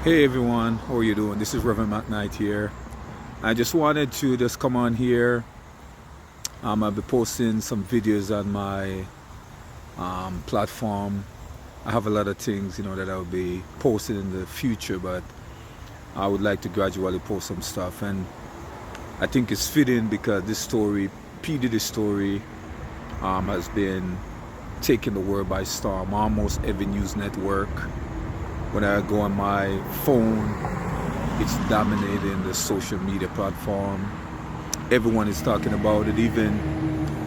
Hey everyone, how are you doing? This is Reverend McKnight here. I just wanted to just come on here. I'll be posting some videos on my platform. I have a lot of things, that I'll be posting in the future, but I would like to gradually post some stuff. And I think it's fitting because this story, P Diddy story, has been taking the world by storm. Almost every news network. When I go on my phone, it's dominating the social media platform. Everyone is talking about it. Even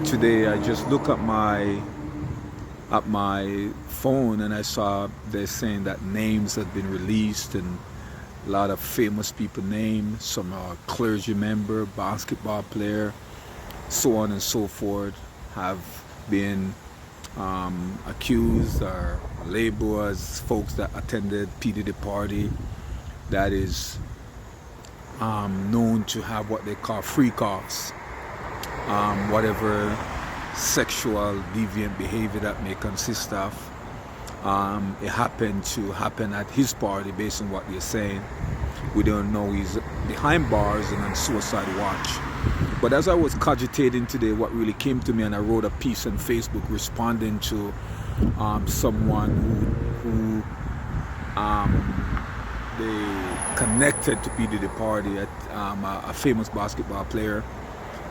today, I just look at my phone and I saw they're saying that names have been released and a lot of famous people named. Some clergy member, basketball player, so on and so forth, have been accused or labeled as folks that attended P Diddy party that is known to have what they call freak-offs, whatever sexual deviant behavior that may consist of. It happened to happen at his party based on what they're saying. We don't know, he's behind bars and on suicide watch. But as I was cogitating today, what really came to me, and I wrote a piece on Facebook responding to someone who they connected to P Diddy party at a famous basketball player,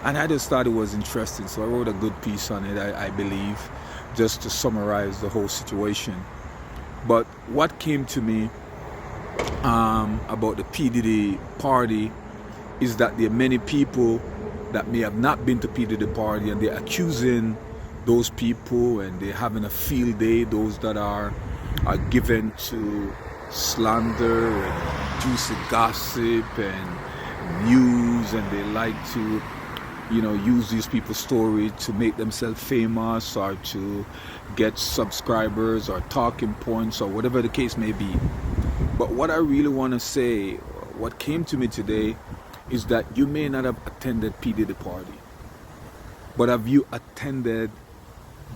and I just thought it was interesting, so I wrote a good piece on it. I believe, just to summarize the whole situation. But what came to me about the P Diddy party is that there are many people that may have not been to P Diddy party and they're accusing those people and they're having a field day, those that are given to slander and juicy gossip and news, and they like to use these people's story to make themselves famous or to get subscribers or talking points or whatever the case may be. But what I really want to say, what came to me today, is that you may not have attended P Diddy party, but have you attended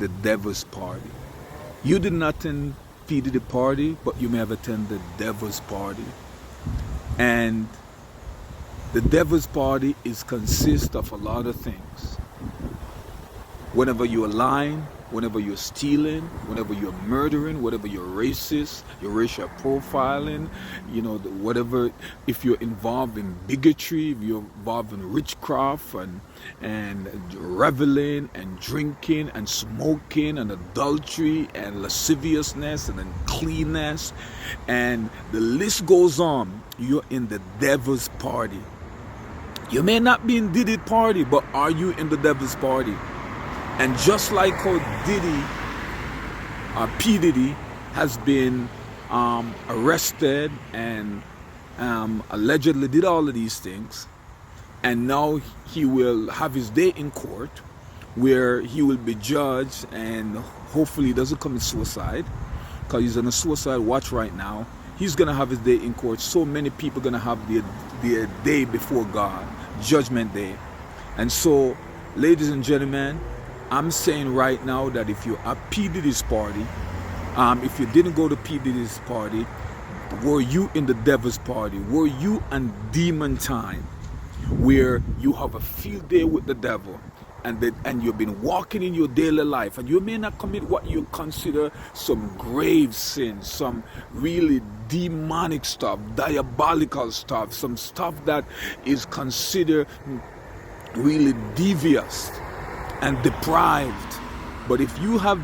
the devil's party? You did not attend P Diddy party, but you may have attended the devil's party. And the devil's party consists of a lot of things. Whenever you're lying, whenever you're stealing, whenever you're murdering, whenever you're racist, you're racial profiling, whatever, if you're involved in bigotry, if you're involved in witchcraft and reveling and drinking and smoking and adultery and lasciviousness and uncleanness, and the list goes on, you're in the devil's party. You may not be in Diddy's party, but are you in the devil's party? And just like how P Diddy has been arrested and allegedly did all of these things, and now he will have his day in court where he will be judged, and hopefully he doesn't commit suicide because he's on a suicide watch right now. He's going to have his day in court. So many people are going to have their day before God, judgment day. And so, ladies and gentlemen, I'm saying right now that if you're at P Diddy's party, if you didn't go to P Diddy's party, were you in the devil's party? Were you on demon time, where you have a field day with the devil, and you've been walking in your daily life, and you may not commit what you consider some grave sins, some really demonic stuff, diabolical stuff, some stuff that is considered really devious and deprived. But if you have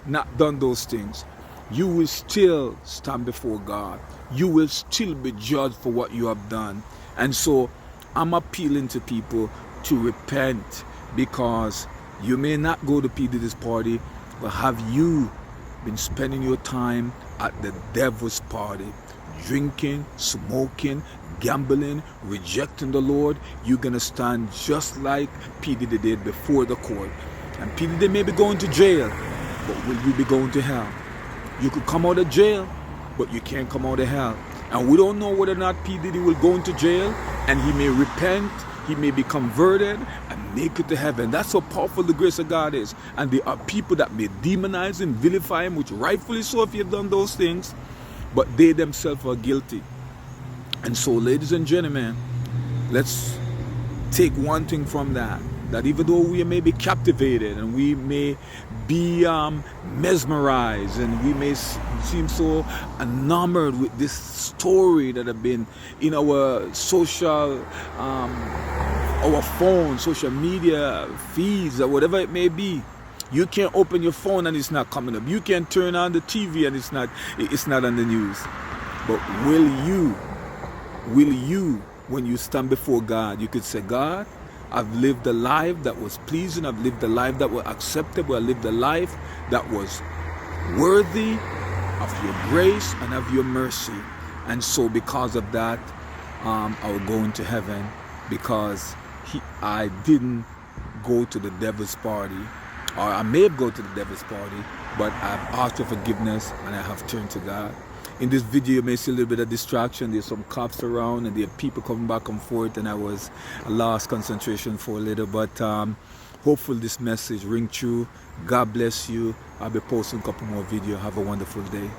not done those things, you will still stand before God. You will still be judged for what you have done. And so I'm appealing to people to repent, because you may not go to P Diddy's party, but have you been spending your time at the devil's party, drinking, smoking, gambling, rejecting the Lord? You're going to stand just like P Diddy did before the court. And P Diddy may be going to jail, but will you be going to hell? You could come out of jail, but you can't come out of hell. And we don't know whether or not P Diddy will go into jail, and he may repent, he may be converted, and make it to heaven. That's how powerful the grace of God is. And there are people that may demonize him, vilify him, which rightfully so if you've done those things, but they themselves are guilty. And so, ladies and gentlemen, let's take one thing from that even though we may be captivated and we may be mesmerized and we may seem so enamored with this story that have been in our social, our phone, social media feeds or whatever it may be. You can't open your phone and it's not coming up. You can turn on the TV and it's not on the news. But will you, when you stand before God, you could say, God, I've lived a life that was pleasing. I've lived a life that was acceptable. I lived a life that was worthy of your grace and of your mercy. And so because of that, I will go into heaven because I didn't go to the devil's party. Or I may have gone to the devil's party, but I've asked for forgiveness and I have turned to God. In this video, you may see a little bit of distraction. There's some cops around and there are people coming back and forth, and I lost concentration for a little. But hopefully this message ring true. God bless you. I'll be posting a couple more videos. Have a wonderful day.